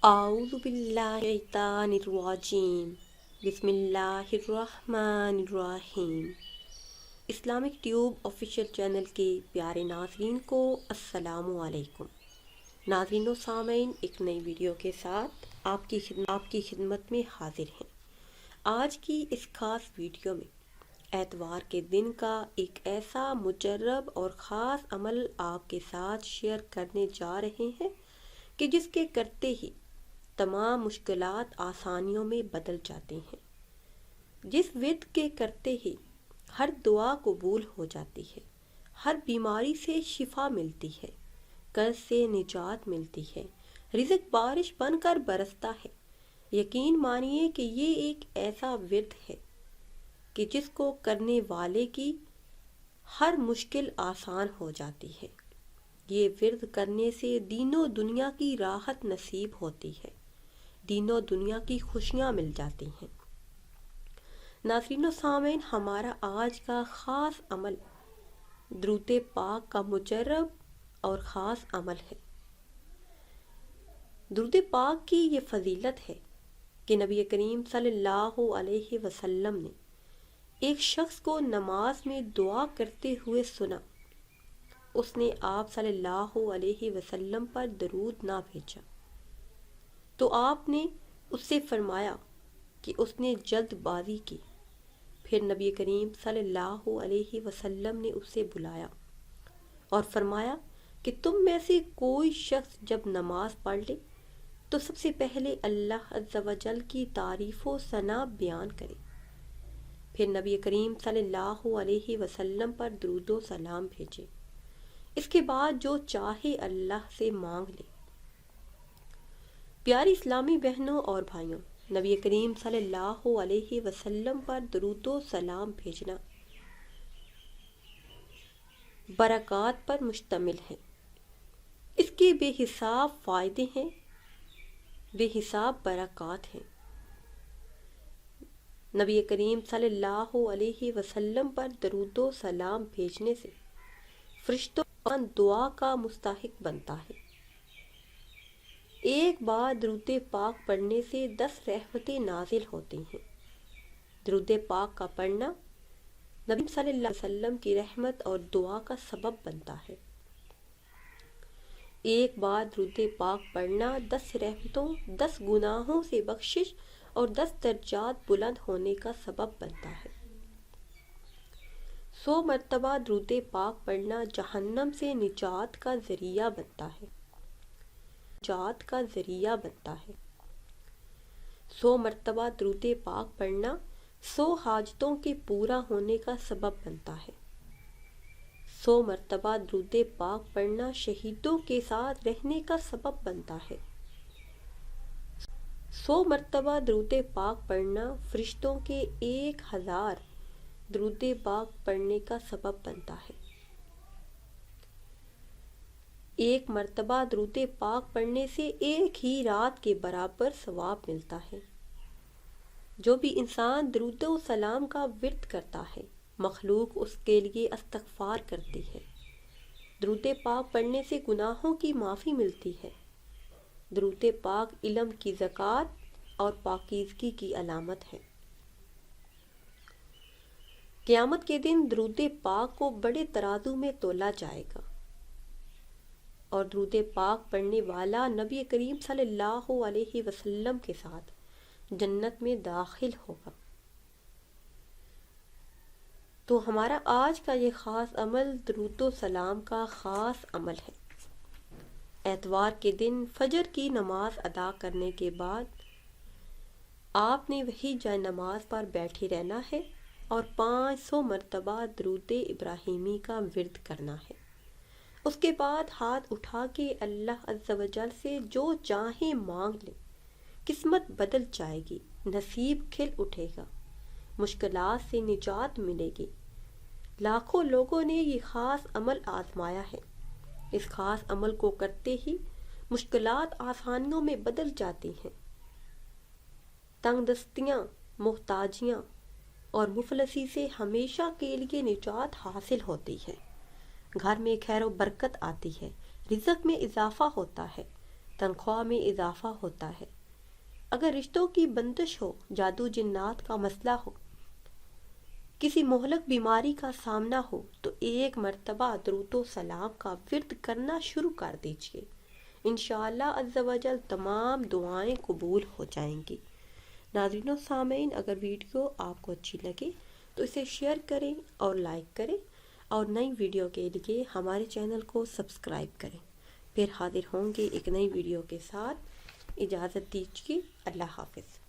اعوذ باللہ شیطان الرجیم بسم اللہ الرحمن الرحیم۔ اسلامک ٹیوب آفیشیل چینل کے پیارے ناظرین کو السلام علیکم۔ ناظرین و سامعین، ایک نئی ویڈیو کے ساتھ آپ کی خدمت میں حاضر ہیں۔ آج کی اس خاص ویڈیو میں اتوار کے دن کا ایک ایسا مجرب اور خاص عمل آپ کے ساتھ شیئر کرنے جا رہے ہیں کہ جس کے کرتے ہی تمام مشکلات آسانیوں میں بدل جاتی ہیں، جس ورد کے کرتے ہی ہر دعا قبول ہو جاتی ہے، ہر بیماری سے شفا ملتی ہے، قرض سے نجات ملتی ہے، رزق بارش بن کر برستا ہے۔ یقین مانیے کہ یہ ایک ایسا ورد ہے کہ جس کو کرنے والے کی ہر مشکل آسان ہو جاتی ہے۔ یہ ورد کرنے سے دین و دنیا کی راحت نصیب ہوتی ہے، دین و دنیا کی خوشیاں مل جاتی ہیں۔ ناظرین و سامعین، ہمارا آج کا خاص عمل درود پاک کا مجرب اور خاص عمل ہے۔ درود پاک کی یہ فضیلت ہے کہ نبی کریم صلی اللہ علیہ وسلم نے ایک شخص کو نماز میں دعا کرتے ہوئے سنا۔ اس نے آپ صلی اللہ علیہ وسلم پر درود نہ بھیجا تو آپ نے اس سے فرمایا کہ اس نے جلد بازی کی۔ پھر نبی کریم صلی اللہ علیہ وسلم نے اس سے بلایا اور فرمایا کہ تم میں سے کوئی شخص جب نماز پڑھ لے تو سب سے پہلے اللہ عز و جل کی تعریف و ثنا بیان کرے، پھر نبی کریم صلی اللہ علیہ وسلم پر درود و سلام بھیجے، اس کے بعد جو چاہے اللہ سے مانگ لے۔ پیاری اسلامی بہنوں اور بھائیوں، نبی کریم صلی اللہ علیہ وسلم پر درود و سلام بھیجنا برکات پر مشتمل ہے۔ اس کے بے حساب فائدے ہیں، بے حساب برکات ہیں۔ نبی کریم صلی اللہ علیہ وسلم پر درود و سلام بھیجنے سے فرشتوں کا دعا کا مستحق بنتا ہے۔ ایک بار درود پاک پڑھنے سے 10 رحمتیں نازل ہوتی ہیں۔ درود پاک کا پڑھنا نبی صلی اللہ علیہ وسلم کی رحمت اور دعا کا سبب بنتا ہے۔ ایک بار درود پاک پڑھنا 10 رحمتوں، 10 گناہوں سے بخشش اور 10 درجات بلند ہونے کا سبب بنتا ہے۔ 100 مرتبہ درود پاک پڑھنا جہنم سے نجات کا ذریعہ بنتا ہے، نجات کا ذریعہ بنتا ہے۔ 100 مرتبہ درود پاک پڑھنا 100 حاجتوں کے پورا ہونے کا سبب بنتا ہے۔ 100 مرتبہ درود پاک پڑھنا شہیدوں کے ساتھ رہنے کا سبب بنتا ہے۔ 100 مرتبہ درود پاک پڑھنا فرشتوں کے 1000 درود پاک پڑھنے کا سبب بنتا ہے۔ 1 مرتبہ درود پاک پڑھنے سے ایک ہی رات کے برابر ثواب ملتا ہے۔ جو بھی انسان درود و سلام کا ورد کرتا ہے، مخلوق اس کے لیے استغفار کرتی ہے۔ درود پاک پڑھنے سے گناہوں کی معافی ملتی ہے۔ درود پاک علم کی زکوٰۃ اور پاکیزگی کی علامت ہے۔ قیامت کے دن درود پاک کو بڑے ترازو میں تولا جائے گا اور درود پاک پڑھنے والا نبی کریم صلی اللہ علیہ وسلم کے ساتھ جنت میں داخل ہوگا۔ تو ہمارا آج کا یہ خاص عمل درود و سلام کا خاص عمل ہے۔ اتوار کے دن فجر کی نماز ادا کرنے کے بعد آپ نے وہی جائے نماز پر بیٹھے رہنا ہے اور 500 مرتبہ درود ابراہیمی کا ورد کرنا ہے۔ اس کے بعد ہاتھ اٹھا کے اللہ عز و جل سے جو چاہیں مانگ لیں، قسمت بدل جائے گی، نصیب کھل اٹھے گا، مشکلات سے نجات ملے گی۔ لاکھوں لوگوں نے یہ خاص عمل آزمایا ہے۔ اس خاص عمل کو کرتے ہی مشکلات آسانیوں میں بدل جاتی ہیں، تنگ دستیاں، محتاجیاں اور مفلسی سے ہمیشہ کے لیے نجات حاصل ہوتی ہے۔ گھر میں خیر و برکت آتی ہے، رزق میں اضافہ ہوتا ہے، تنخواہ میں اضافہ ہوتا ہے۔ اگر رشتوں کی بندش ہو، جادو جنات کا مسئلہ ہو، کسی مہلک بیماری کا سامنا ہو تو ایک مرتبہ درود و سلام کا ورد کرنا شروع کر دیجئے، انشاءاللہ عز و جل تمام دعائیں قبول ہو جائیں گی۔ ناظرین و سامعین، اگر ویڈیو آپ کو اچھی لگے تو اسے شیئر کریں اور لائک کریں، اور نئی ویڈیو کے لیے ہمارے چینل کو سبسکرائب کریں۔ پھر حاضر ہوں گے ایک نئی ویڈیو کے ساتھ۔ اجازت دیجیے، اللہ حافظ۔